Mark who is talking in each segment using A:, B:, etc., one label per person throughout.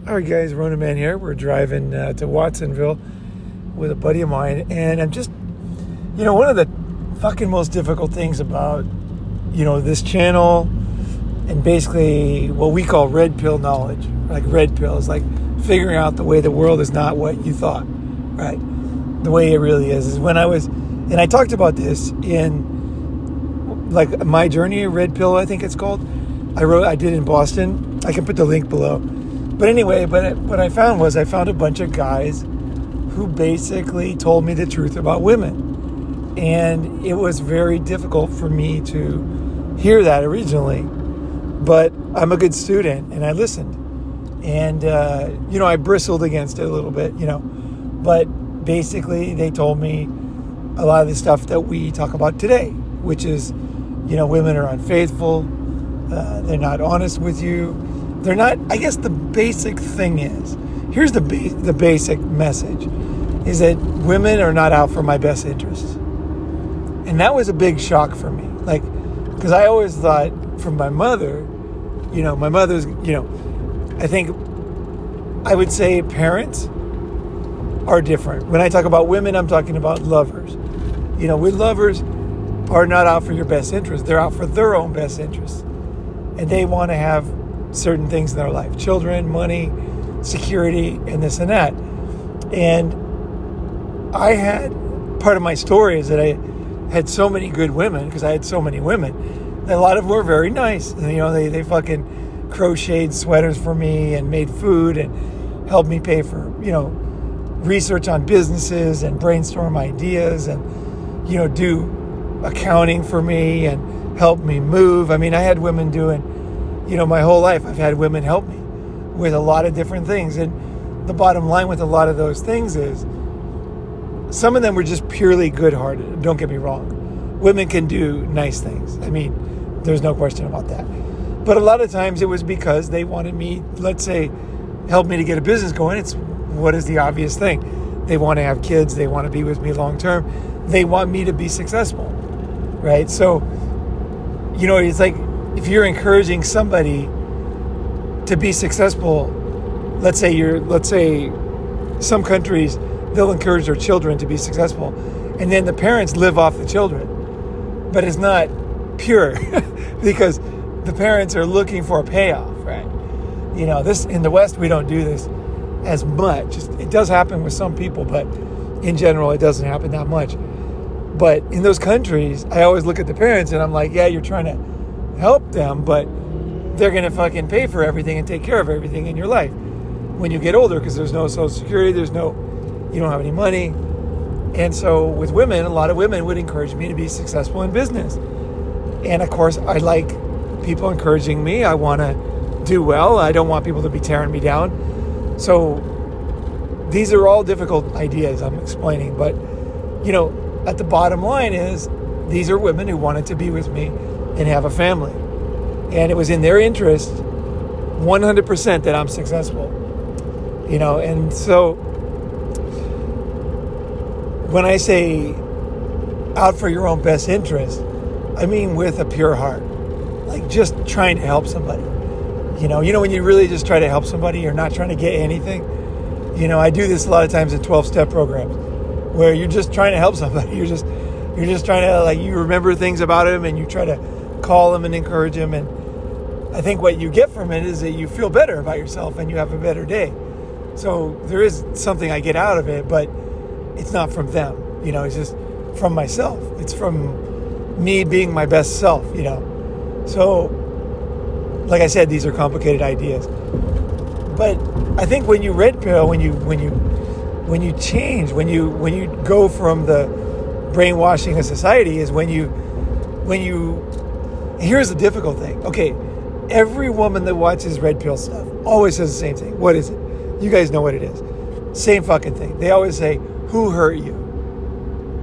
A: All right, guys, Ronin Man here. We're driving to Watsonville with a buddy of mine, and I'm just, one of the fucking most difficult things about, this channel and basically what we call red pill knowledge, like red pill is like figuring out the way the world is not what you thought, right? The way it really is when I was, and I talked about this in like my journey, red pill, I think it's called. I did in Boston. I can put the link below. But anyway, what I found was I found a bunch of guys who basically told me the truth about women. And it was very difficult for me to hear that originally. But I'm a good student and I listened. And, I bristled against it a little bit, But basically they told me a lot of the stuff that we talk about today, which is, women are unfaithful. They're not honest with you. They're not, I guess the basic thing is, here's the basic message, is that women are not out for my best interests. And that was a big shock for me. Like, because I always thought from my mother, my mother's, I think I would say parents are different. When I talk about women, I'm talking about lovers. With lovers are not out for your best interest. They're out for their own best interests. And they want to have certain things in their life, children, money, security, and this and that. And I had, part of my story is that I had so many good women, because I had so many women, that a lot of them were very nice. And, they fucking crocheted sweaters for me and made food and helped me pay for, research on businesses and brainstorm ideas and, do accounting for me and help me move. I mean, I had women doing, my whole life, I've had women help me with a lot of different things. And the bottom line with a lot of those things is some of them were just purely good-hearted. Don't get me wrong. Women can do nice things. I mean, there's no question about that. But a lot of times it was because they wanted me, let's say, help me to get a business going. It's what is the obvious thing? They want to have kids. They want to be with me long-term. They want me to be successful, right? So, it's like, if you're encouraging somebody to be successful, let's say some countries, they'll encourage their children to be successful, and then the parents live off the children. But it's not pure because the parents are looking for a payoff, right? This in the West, we don't do this as much. It does happen with some people, but in general, it doesn't happen that much. But in those countries, I always look at the parents and I'm like, yeah, you're trying to help them, but they're going to fucking pay for everything and take care of everything in your life when you get older, because there's no Social Security, you don't have any money. And so with women, a lot of women would encourage me to be successful in business. And of course, I like people encouraging me. I want to do well. I don't want people to be tearing me down. So these are all difficult ideas I'm explaining, but at the bottom line is these are women who wanted to be with me and have a family. And it was in their interest 100% that I'm successful. And so when I say out for your own best interest, I mean with a pure heart. Like just trying to help somebody. When you really just try to help somebody, you're not trying to get anything. I do this a lot of times in 12-step programs where you're just trying to help somebody. You're just trying to, you remember things about them and you try to call them and encourage them. And I think what you get from it is that you feel better about yourself and you have a better day. So there is something I get out of it, but it's not from them. It's just from myself. It's from me being my best self, So, like I said, these are complicated ideas. But I think when you red pill, when you change, when you go from the brainwashing of society is when you here's the difficult thing. Okay, every woman that watches red pill stuff always says the same thing. What is it? You guys know what it is. Same fucking thing. They always say, who hurt you?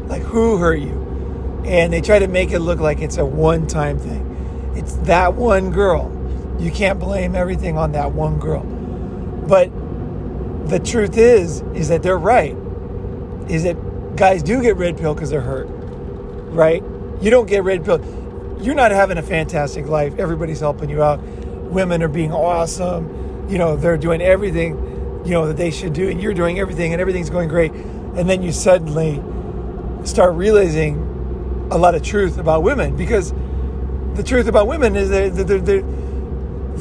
A: Like, who hurt you? And they try to make it look like it's a one-time thing. It's that one girl. You can't blame everything on that one girl. But the truth is that they're right. Is that guys do get red pill because they're hurt, right? You don't get red pill. You're not having a fantastic life. Everybody's helping you out. Women are being awesome. they're doing everything, that they should do, and you're doing everything, and everything's going great. And then you suddenly start realizing a lot of truth about women, because the truth about women is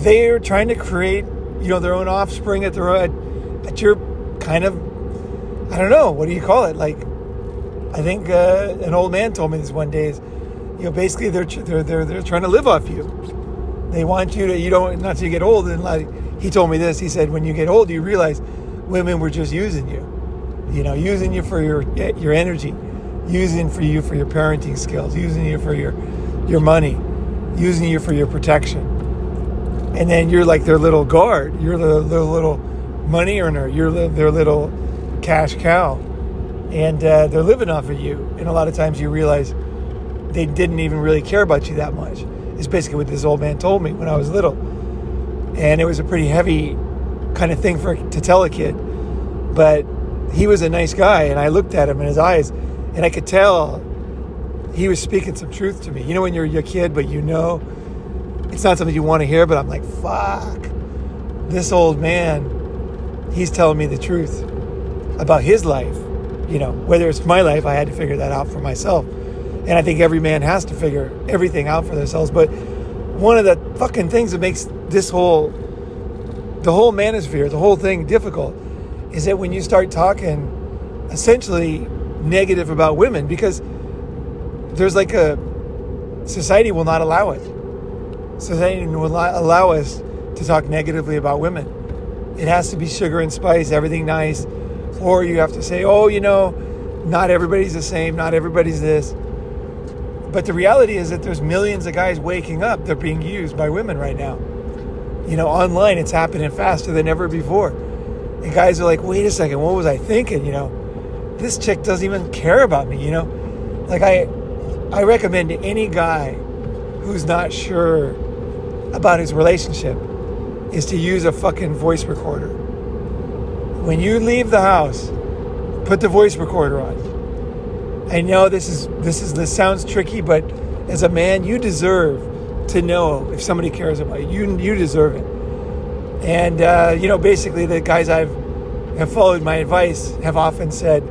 A: they're trying to create, their own offspring at your kind of, I don't know, what do you call it? Like, I think an old man told me this one day is, basically they're trying to live off you. They want you to, not to get old. And like, he told me this, he said, when you get old, you realize women were just using you, using you for your energy, using for you for your parenting skills, using you for your money, using you for your protection. And then you're like their little guard. You're the little money earner. You're their little cash cow. And they're living off of you. And a lot of times you realize they didn't even really care about you that much. It's basically what this old man told me when I was little. And it was a pretty heavy kind of thing to tell a kid. But he was a nice guy, and I looked at him in his eyes, and I could tell he was speaking some truth to me. When you're a kid, but it's not something you want to hear, but I'm like, fuck, this old man, he's telling me the truth about his life. Whether it's my life, I had to figure that out for myself. And I think every man has to figure everything out for themselves. But one of the fucking things that makes the whole manosphere, the whole thing difficult, is that when you start talking essentially negative about women, because there's like society will not allow it. Society will not allow us to talk negatively about women. It has to be sugar and spice, everything nice. Or you have to say, not everybody's the same, not everybody's this. But the reality is that there's millions of guys waking up. They're being used by women right now. Online, it's happening faster than ever before. And guys are like, wait a second, what was I thinking? This chick doesn't even care about me, Like, I recommend to any guy who's not sure about his relationship is to use a fucking voice recorder. When you leave the house, put the voice recorder on. I know this sounds tricky, but as a man, you deserve to know if somebody cares about you. You deserve it. And basically the guys have followed my advice have often said,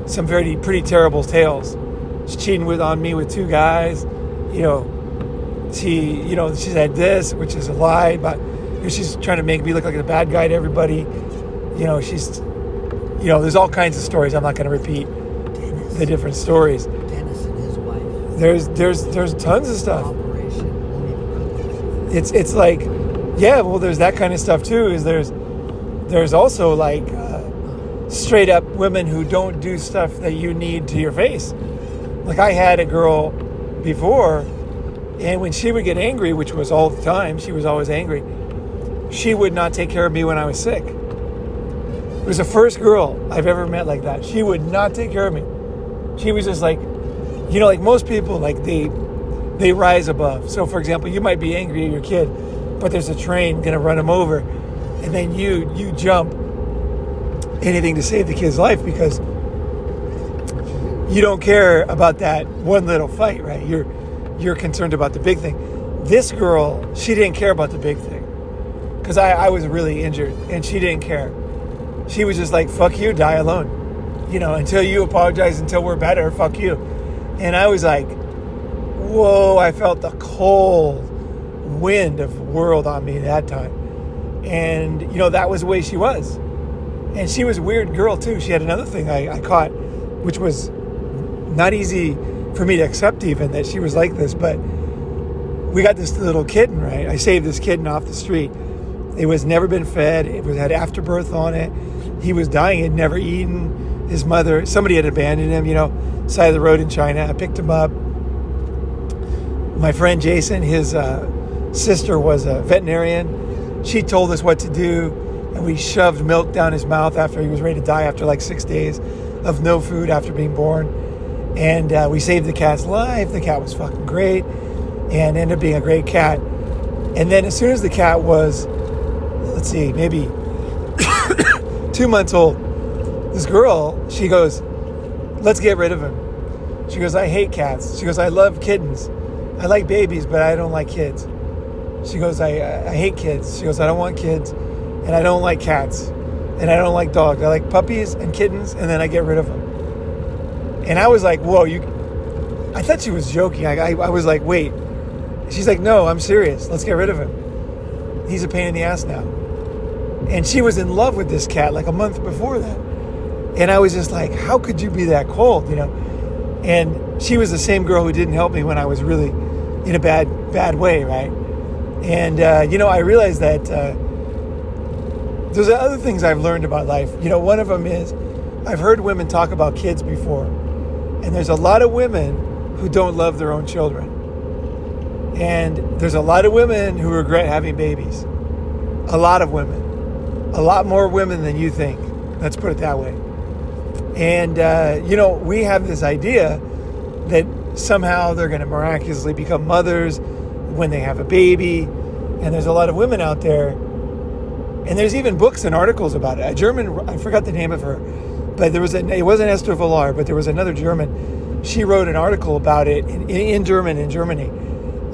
A: some pretty terrible tales. She's cheating on me with 2 guys. She said this, which is a lie, but she's trying to make me look like a bad guy to everybody. There's all kinds of stories. I'm not going to repeat the different stories.
B: Dennis and his wife.
A: There's tons of stuff. It's like, there's that kind of stuff too. There's also like straight up women who don't do stuff that you need to your face. Like, I had a girl before, and when she would get angry, which was all the time, she was always angry, she would not take care of me when I was sick. It was the first girl I've ever met like that. She would not take care of me. She was just like, like most people, like they rise above. So for example, you might be angry at your kid, but there's a train going to run him over, and then you jump anything to save the kid's life because you don't care about that one little fight, right? You're concerned about the big thing. This girl, she didn't care about the big thing because I was really injured, and she didn't care. She was just like, fuck you, die alone. Until you apologize, until we're better, fuck you. And I was like, whoa, I felt the cold wind of the world on me that time. And, that was the way she was. And she was a weird girl, too. She had another thing I caught, which was not easy for me to accept even, that she was like this. But we got this little kitten, right? I saved this kitten off the street. It was never been fed. It had afterbirth on it. He was dying. He had never eaten. His mother, somebody had abandoned him, side of the road in China. I picked him up. My friend Jason, his sister was a veterinarian. She told us what to do, and we shoved milk down his mouth after he was ready to die after like 6 days of no food after being born. And we saved the cat's life. The cat was fucking great and ended up being a great cat. And then as soon as the cat was, maybe 2 months old, this girl, she goes, let's get rid of him. She goes, I hate cats. She goes, I love kittens. I like babies, but I don't like kids. She goes, I hate kids. She goes, I don't want kids, and I don't like cats, and I don't like dogs. I like puppies and kittens, and then I get rid of them. And I was like, whoa, I thought she was joking. I was like, wait. She's like, no, I'm serious. Let's get rid of him. He's a pain in the ass now. And she was in love with this cat like a month before that. And I was just like, how could you be that cold, And she was the same girl who didn't help me when I was really in a bad way, right? And, I realized that there's other things I've learned about life. One of them is I've heard women talk about kids before. And there's a lot of women who don't love their own children. And there's a lot of women who regret having babies. A lot of women. A lot more women than you think. Let's put it that way. And, we have this idea that somehow they're going to miraculously become mothers when they have a baby. And there's a lot of women out there. And there's even books and articles about it. A German, I forgot the name of her, but it wasn't Esther Villar, but there was another German. She wrote an article about it in Germany,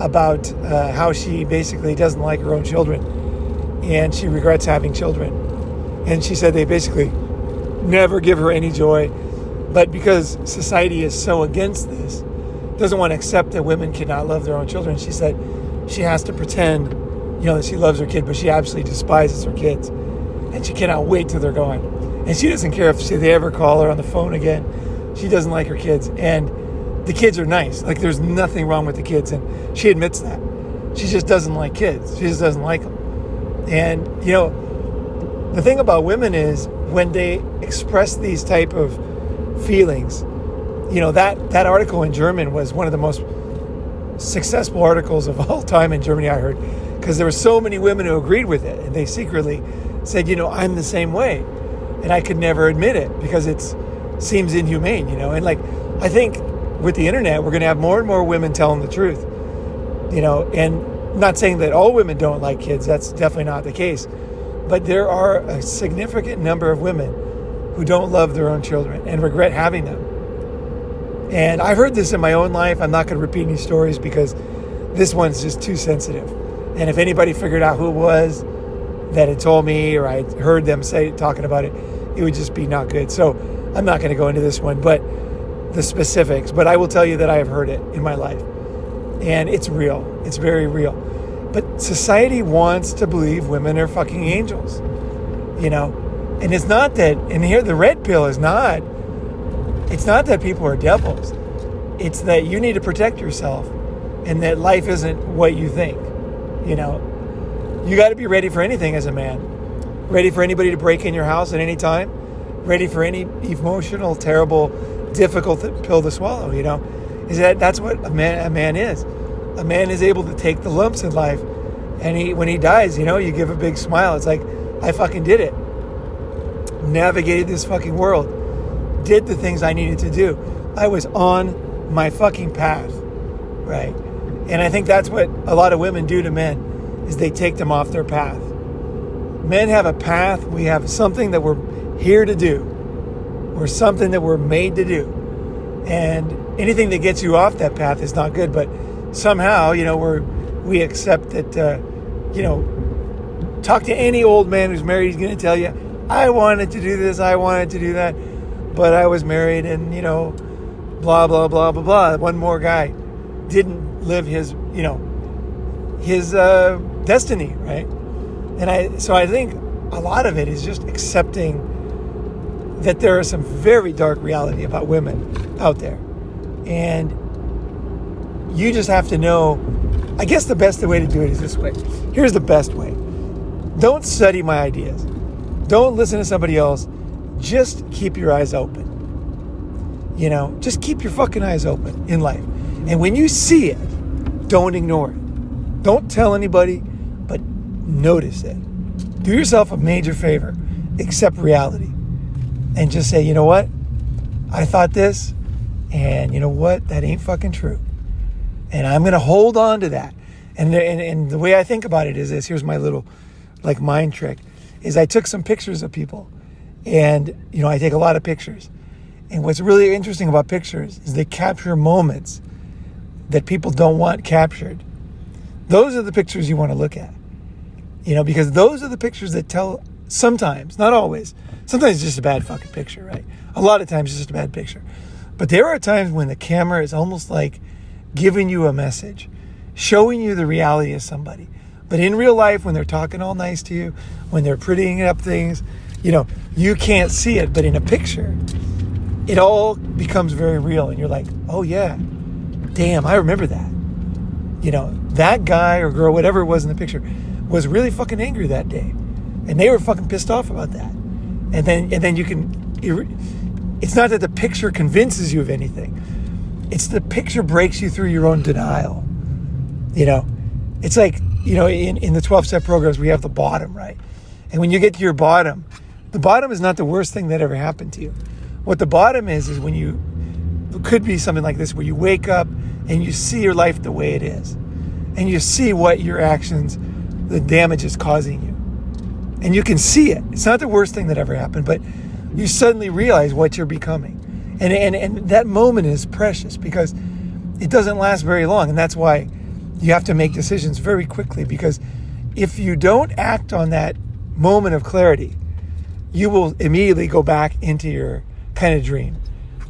A: about how she basically doesn't like her own children. And she regrets having children. And she said they basically never give her any joy. But because society is so against this, doesn't want to accept that women cannot love their own children, she said she has to pretend, that she loves her kid, but she absolutely despises her kids. And she cannot wait till they're gone. And she doesn't care if they ever call her on the phone again. She doesn't like her kids. And the kids are nice. Like, there's nothing wrong with the kids. And she admits that. She just doesn't like kids. She just doesn't like them. And, the thing about women is when they express these type of feelings, that article in German was one of the most successful articles of all time in Germany, I heard, because there were so many women who agreed with it. And they secretly said, I'm the same way. And I could never admit it because it seems inhumane, And I think with the internet, we're going to have more and more women telling the truth, and not saying that all women don't like kids. That's definitely not the case. But there are a significant number of women who don't love their own children and regret having them. And I've heard this in my own life. I'm not going to repeat any stories because this one's just too sensitive. And if anybody figured out who it was that had told me, or I heard them talking about it, it would just be not good. So I'm not going to go into this one, but the specifics. But I will tell you that I have heard it in my life. And it's real. It's very real. But society wants to believe women are fucking angels, And it's not that, and here the red pill is not, it's not that people are devils. It's that you need to protect yourself and that life isn't what you think, You got to be ready for anything as a man. Ready for anybody to break in your house at any time. Ready for any emotional, terrible, difficult pill to swallow, That's what a man is. A man is able to take the lumps in life, and when he dies, you give a big smile. It's like, I fucking did it. Navigated this fucking world. Did the things I needed to do. I was on my fucking path, right? And I think that's what a lot of women do to men, is they take them off their path. Men have a path. We have something that we're here to do. We're something that we're made to do. And anything that gets you off that path is not good, but somehow, we accept that, talk to any old man who's married, he's going to tell you, I wanted to do this, I wanted to do that, but I was married and, blah, blah, blah, blah, blah. One more guy didn't live his destiny, right? And so I think a lot of it is just accepting that there is some very dark reality about women out there. And you just have to know, I guess the best way to do it is this way. Here's the best way. Don't study my ideas. Don't listen to somebody else. Just keep your eyes open. Just keep your fucking eyes open in life. And when you see it, don't ignore it. Don't tell anybody, but notice it. Do yourself a major favor. Accept reality. And just say, you know what? I thought this, and you know what? That ain't fucking true. And I'm going to hold on to that. And the way I think about it is this. Here's my little mind trick. Is I took some pictures of people. And, I take a lot of pictures. And what's really interesting about pictures is they capture moments that people don't want captured. those are the pictures you want to look at. Because those are the pictures that tell, sometimes, not always, sometimes it's just a bad fucking picture, right? A lot of times it's just a bad picture. But there are times when the camera is almost like giving you a message, showing you the reality of somebody. But in real life, when they're talking all nice to you, when they're prettying up things, you can't see it. But in a picture, it all becomes very real. And you're like, oh yeah, damn, I remember that. That guy or girl, whatever it was in the picture, was really fucking angry that day. And they were fucking pissed off about that. And then you can, it's not that the picture convinces you of anything. It's the picture breaks you through your own denial. It's like, in the 12-step programs, we have the bottom, right? And when you get to your bottom, the bottom is not the worst thing that ever happened to you. What the bottom is when it could be something like this, where you wake up and you see your life the way it is. And you see what your actions, the damage is causing you. And you can see it. It's not the worst thing that ever happened, but you suddenly realize what you're becoming. And that moment is precious because it doesn't last very long. And that's why you have to make decisions very quickly, because if you don't act on that moment of clarity, you will immediately go back into your kind of dream.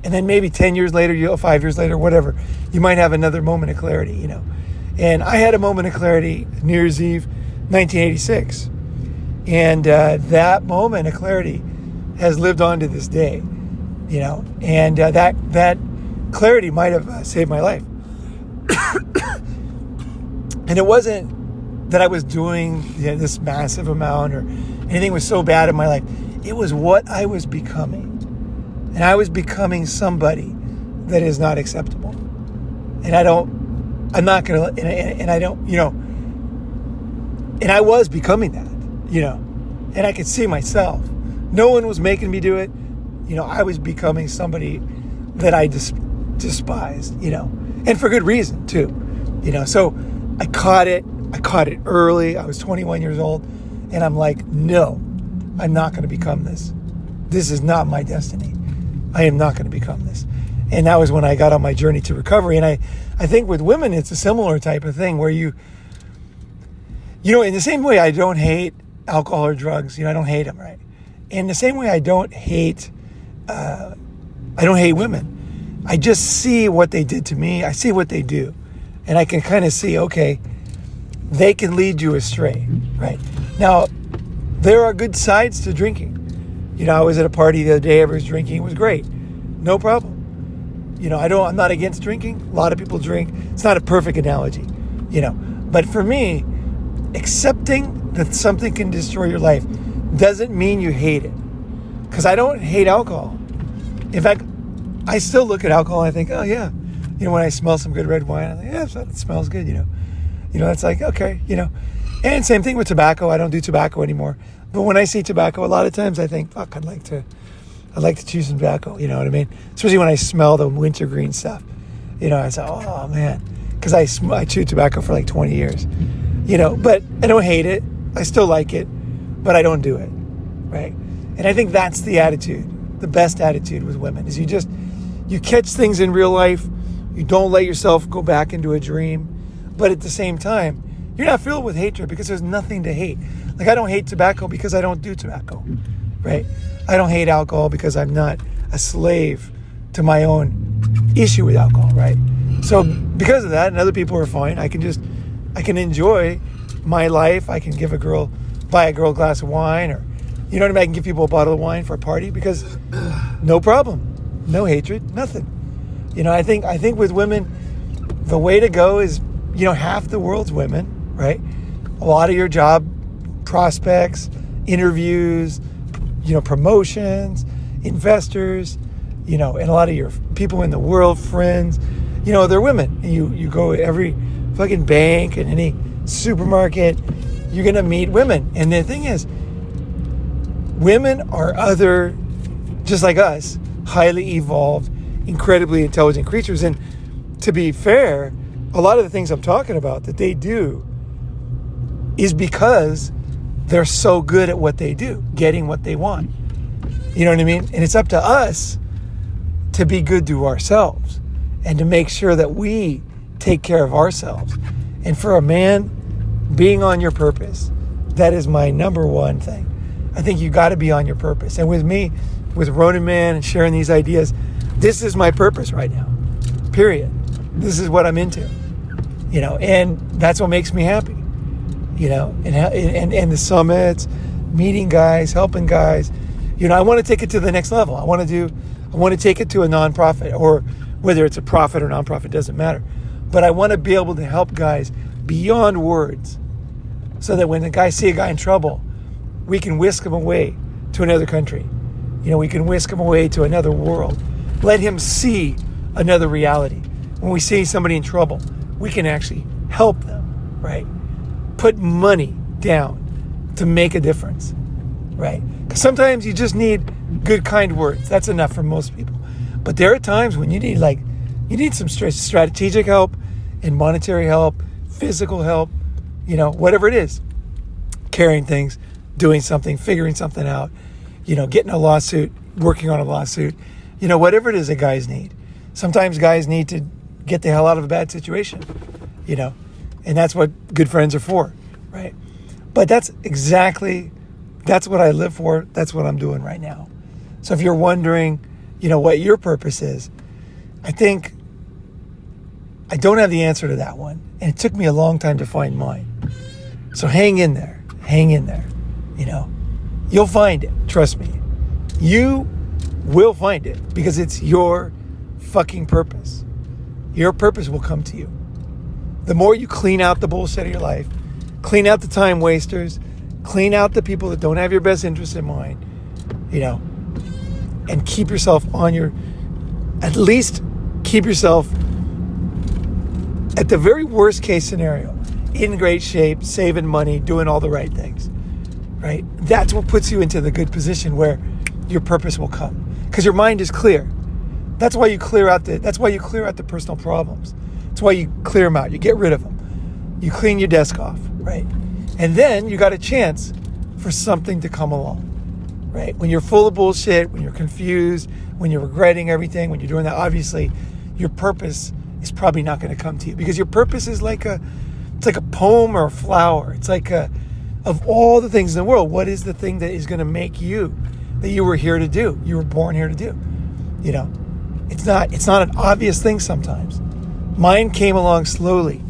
A: And then maybe 10 years later, 5 years later, whatever, you might have another moment of clarity, And I had a moment of clarity New Year's Eve, 1986. And that moment of clarity has lived on to this day, And that clarity might have saved my life. And it wasn't that I was doing this massive amount or anything was so bad in my life. It was what I was becoming. And I was becoming somebody that is not acceptable. And I'm not going to, and I don't, and I was becoming that, and I could see myself. No one was making me do it. I was becoming somebody that I despised, and for good reason too, so I caught it early. I was 21 years old, and I'm like, no, I'm not going to become this. This is not my destiny. I am not going to become this. And that was when I got on my journey to recovery. And I think with women, it's a similar type of thing where in the same way I don't hate alcohol or drugs, I don't hate them, right? In the same way I don't hate women. I just see what they did to me. I see what they do. And I can kind of see, okay, they can lead you astray, right? Now, there are good sides to drinking. I was at a party the other day, everyone was drinking, it was great. No problem. I'm not against drinking. A lot of people drink. It's not a perfect analogy, But for me, accepting that something can destroy your life doesn't mean you hate it. Because I don't hate alcohol. In fact, I still look at alcohol and I think, oh yeah. When I smell some good red wine, I think, yeah, it smells good, It's like, okay, And same thing with tobacco. I don't do tobacco anymore. But when I see tobacco, a lot of times I think, fuck, I'd like to chew some tobacco, you know what I mean? Especially when I smell the wintergreen stuff. I say, oh man, because I chewed tobacco for like 20 years, but I don't hate it. I still like it, but I don't do it, right? And I think that's the attitude, the best attitude with women, is you catch things in real life, you don't let yourself go back into a dream, but at the same time, you're not filled with hatred because there's nothing to hate. Like I don't hate tobacco because I don't do tobacco, right? I don't hate alcohol because I'm not a slave to my own issue with alcohol, right? So because of that, and other people are fine, I can enjoy my life. I can buy a girl a glass of wine, or, you know what I mean? I can give people a bottle of wine for a party because no problem, no hatred, nothing. I think with women, the way to go is, half the world's women, right? A lot of your job prospects, interviews, promotions, investors, and a lot of your people in the world, friends, they're women. And you go to every fucking bank and any supermarket, you're going to meet women. And the thing is, women are just like us, highly evolved, incredibly intelligent creatures. And to be fair, a lot of the things I'm talking about that they do is because they're so good at what they do, getting what they want. You know what I mean? And it's up to us to be good to ourselves and to make sure that we take care of ourselves And for a man, being on your purpose, that is my number one thing. I think you got to be on your purpose. And with me, with Ronin Man and sharing these ideas, this is my purpose right now, period. This is what I'm into, and that's what makes me happy, and the summits, meeting guys, helping guys, I want to take it to the next level. I want to take it to a nonprofit, or whether it's a profit or nonprofit, doesn't matter. But I want to be able to help guys beyond words, so that when the guys see a guy in trouble, we can whisk him away to another country. We can whisk him away to another world. Let him see another reality. When we see somebody in trouble, we can actually help them, right? Put money down to make a difference, right? Because sometimes you just need good, kind words. That's enough for most people. But there are times when you need some strategic help and monetary help, physical help, whatever it is. Carrying things, doing something, figuring something out, getting a lawsuit, working on a lawsuit, whatever it is that guys need. Sometimes guys need to get the hell out of a bad situation, and that's what good friends are for, right? But that's what I live for. That's what I'm doing right now. So if you're wondering, what your purpose is, I think I don't have the answer to that one. And it took me a long time to find mine. So hang in there, you'll find it. Trust me. You will find it, because it's your fucking purpose. Your purpose will come to you. The more you clean out the bullshit of your life, clean out the time wasters, clean out the people that don't have your best interest in mind, and keep yourself at least keep yourself at the very worst case scenario, in great shape, saving money, doing all the right things, right? That's what puts you into the good position where your purpose will come, because your mind is clear. That's why you clear out the personal problems. That's why you clear them out. You get rid of them. You clean your desk off, right? And then you got a chance for something to come along, right? When you're full of bullshit, when you're confused, when you're regretting everything, when you're doing that, obviously your purpose is probably not going to come to you, because your purpose is like a poem or a flower. It's like of all the things in the world, what is the thing that is going to make you, that you were here to do, you were born here to do? It's not an obvious thing sometimes. Mine came along slowly.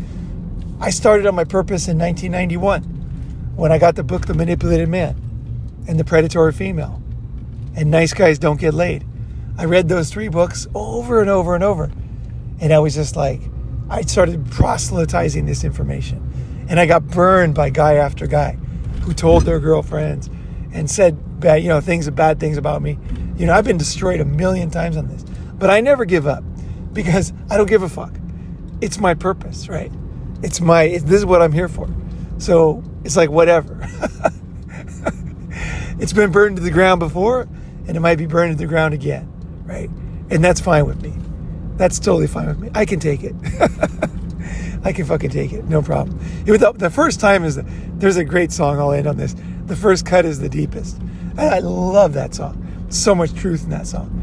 A: I started on my purpose in 1991 when I got the book, The Manipulated Man and The Predatory Female and Nice Guys Don't Get Laid. I read those 3 books over and over and over. And I was just like, I started proselytizing this information. And I got burned by guy after guy who told their girlfriends and said bad things about me. I've been destroyed 1,000,000 times on this. But I never give up, because I don't give a fuck. It's my purpose, right? This is what I'm here for. So it's like, whatever. It's been burned to the ground before, and it might be burned to the ground again, right? And that's fine with me. That's totally fine with me. I can take it. I can fucking take it. No problem. The first time there's a great song. I'll end on this. The first cut is the deepest. And I love that song. So much truth in that song.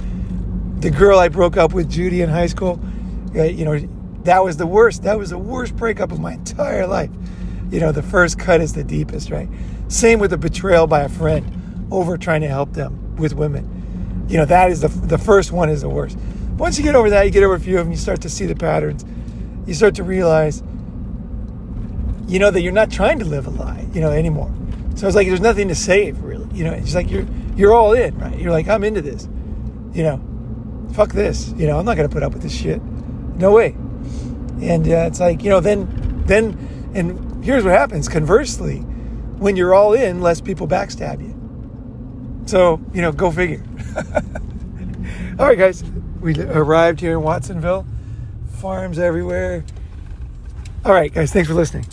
A: The girl I broke up with, Judy, in high school, that was the worst. That was the worst breakup of my entire life. The first cut is the deepest, right? Same with a betrayal by a friend over trying to help them with women. That is the first one is the worst. Once you get over that, you get over a few of them, you start to see the patterns. You start to realize, that you're not trying to live a lie, anymore. So it's like there's nothing to save, really. It's like you're all in, right? You're like, I'm into this. Fuck this. I'm not going to put up with this shit. No way. And it's like, and here's what happens. Conversely, when you're all in, less people backstab you. So, go figure. All right, guys. We arrived here in Watsonville. Farms everywhere. All right, guys. Thanks for listening.